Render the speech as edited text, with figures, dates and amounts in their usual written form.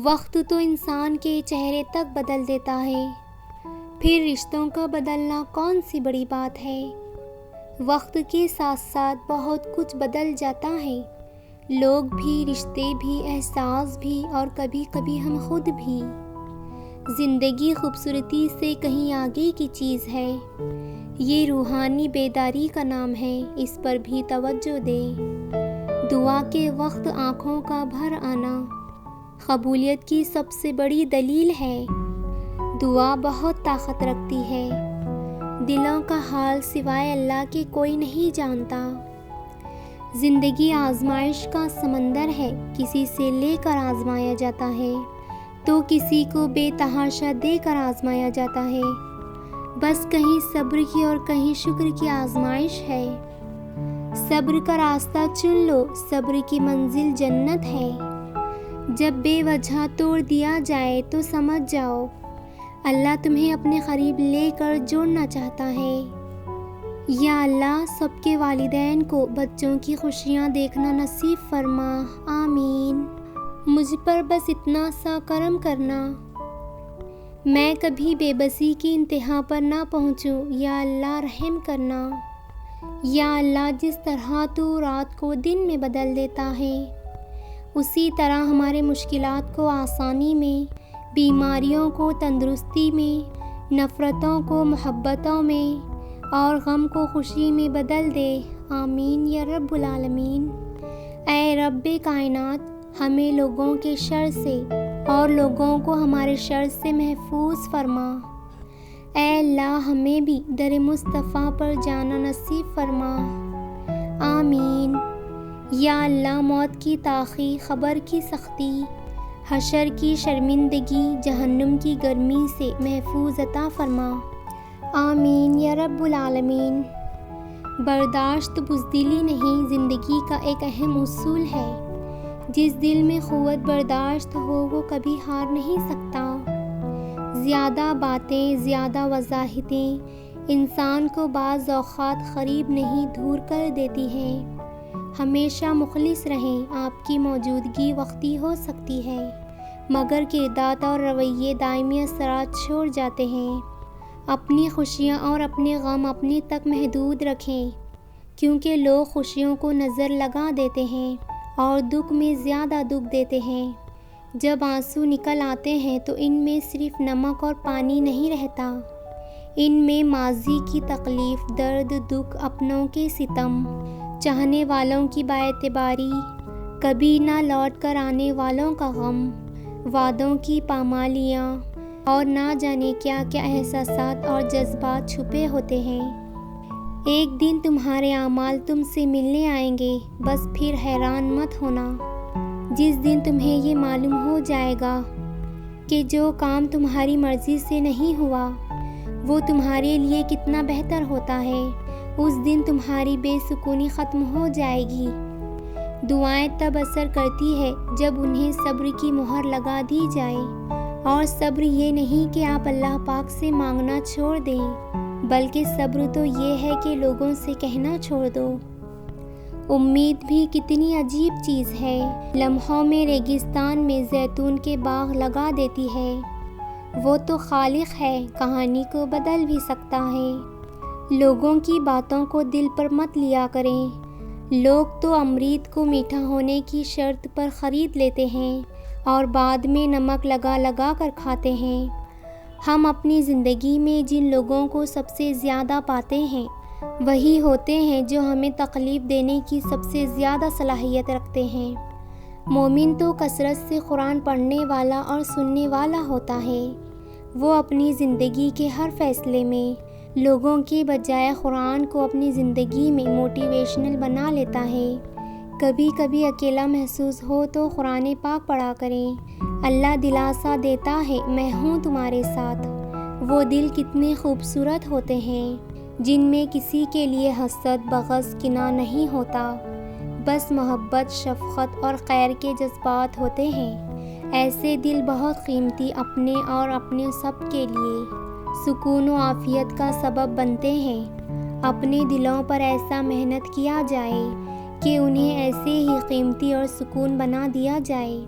وقت تو انسان کے چہرے تک بدل دیتا ہے، پھر رشتوں کا بدلنا کون سی بڑی بات ہے۔ وقت کے ساتھ ساتھ بہت کچھ بدل جاتا ہے، لوگ بھی، رشتے بھی، احساس بھی، اور کبھی کبھی ہم خود بھی۔ زندگی خوبصورتی سے کہیں آگے کی چیز ہے، یہ روحانی بیداری کا نام ہے، اس پر بھی توجہ دے۔ دعا کے وقت آنکھوں کا بھر آنا قبولیت کی سب سے بڑی دلیل ہے۔ دعا بہت طاقت رکھتی ہے، دلوں کا حال سوائے اللہ کے کوئی نہیں جانتا۔ زندگی آزمائش کا سمندر ہے، کسی سے لے کر آزمایا جاتا ہے تو کسی کو بے تحاشا دے کر آزمایا جاتا ہے۔ بس کہیں صبر کی اور کہیں شکر کی آزمائش ہے۔ صبر کا راستہ چن لو، صبر کی منزل جنت ہے۔ جب بے وجہ توڑ دیا جائے تو سمجھ جاؤ اللہ تمہیں اپنے قریب لے کر جوڑنا چاہتا ہے۔ یا اللہ سب کے والدین کو بچوں کی خوشیاں دیکھنا نصیب فرما، آمین۔ مجھ پر بس اتنا سا کرم کرنا، میں کبھی بے بسی کی انتہا پر نہ پہنچوں، یا اللہ رحم کرنا۔ یا اللہ جس طرح تو رات کو دن میں بدل دیتا ہے، اسی طرح ہمارے مشکلات کو آسانی میں، بیماریوں کو تندرستی میں، نفرتوں کو محبتوں میں، اور غم کو خوشی میں بدل دے، آمین یا رب العالمین۔ اے رب کائنات، ہمیں لوگوں کے شر سے اور لوگوں کو ہمارے شر سے محفوظ فرما۔ اے اللہ ہمیں بھی در مصطفیٰ پر جانا نصیب فرما، آمین۔ یا اللہ موت کی تلخی، قبر کی سختی، حشر کی شرمندگی، جہنم کی گرمی سے محفوظ عطا فرما، آمین یا رب العالمین۔ برداشت بزدلی نہیں، زندگی کا ایک اہم اصول ہے۔ جس دل میں قوت برداشت ہو وہ کبھی ہار نہیں سکتا۔ زیادہ باتیں، زیادہ وضاحتیں انسان کو بعض اوقات قریب نہیں دور کر دیتی ہیں۔ ہمیشہ مخلص رہیں، آپ کی موجودگی وقتی ہو سکتی ہے مگر کردار اور رویے دائمی اثرات چھوڑ جاتے ہیں۔ اپنی خوشیاں اور اپنے غم اپنے تک محدود رکھیں، کیونکہ لوگ خوشیوں کو نظر لگا دیتے ہیں اور دکھ میں زیادہ دکھ دیتے ہیں۔ جب آنسو نکل آتے ہیں تو ان میں صرف نمک اور پانی نہیں رہتا، ان میں ماضی کی تکلیف، درد، دکھ، اپنوں کے ستم، چاہنے والوں کی باعتباری، کبھی نہ لوٹ کر آنے والوں کا غم، وعدوں کی پامالیاں، اور نہ جانے کیا کیا احساسات اور جذبات چھپے ہوتے ہیں۔ ایک دن تمہارے اعمال تم سے ملنے آئیں گے، بس پھر حیران مت ہونا۔ جس دن تمہیں یہ معلوم ہو جائے گا کہ جو کام تمہاری مرضی سے نہیں ہوا وہ تمہارے لیے کتنا بہتر ہوتا ہے، اس دن تمہاری بے سکونی ختم ہو جائے گی۔ دعائیں تب اثر کرتی ہے جب انہیں صبر کی مہر لگا دی جائے، اور صبر یہ نہیں کہ آپ اللہ پاک سے مانگنا چھوڑ دیں، بلکہ صبر تو یہ ہے کہ لوگوں سے کہنا چھوڑ دو۔ امید بھی کتنی عجیب چیز ہے، لمحوں میں ریگستان میں زیتون کے باغ لگا دیتی ہے۔ وہ تو خالق ہے، کہانی کو بدل بھی سکتا ہے۔ لوگوں کی باتوں کو دل پر مت لیا کریں، لوگ تو امرید کو میٹھا ہونے کی شرط پر خرید لیتے ہیں اور بعد میں نمک لگا لگا کر کھاتے ہیں۔ ہم اپنی زندگی میں جن لوگوں کو سب سے زیادہ پاتے ہیں وہی ہوتے ہیں جو ہمیں تکلیف دینے کی سب سے زیادہ صلاحیت رکھتے ہیں۔ مومن تو کثرت سے قرآن پڑھنے والا اور سننے والا ہوتا ہے، وہ اپنی زندگی کے ہر فیصلے میں لوگوں کے بجائے قرآن کو اپنی زندگی میں موٹیویشنل بنا لیتا ہے۔ کبھی کبھی اکیلا محسوس ہو تو قرآن پاک پڑھا کریں، اللہ دلاسا دیتا ہے میں ہوں تمہارے ساتھ۔ وہ دل کتنے خوبصورت ہوتے ہیں جن میں کسی کے لیے حسد، بغض، کینہ نہیں ہوتا، بس محبت، شفقت اور خیر کے جذبات ہوتے ہیں۔ ایسے دل بہت قیمتی، اپنے اور اپنے سب کے لیے سکون و عافیت کا سبب بنتے ہیں۔ اپنے دلوں پر ایسا محنت کیا جائے کہ انہیں ایسے ہی قیمتی اور سکون بنا دیا جائے۔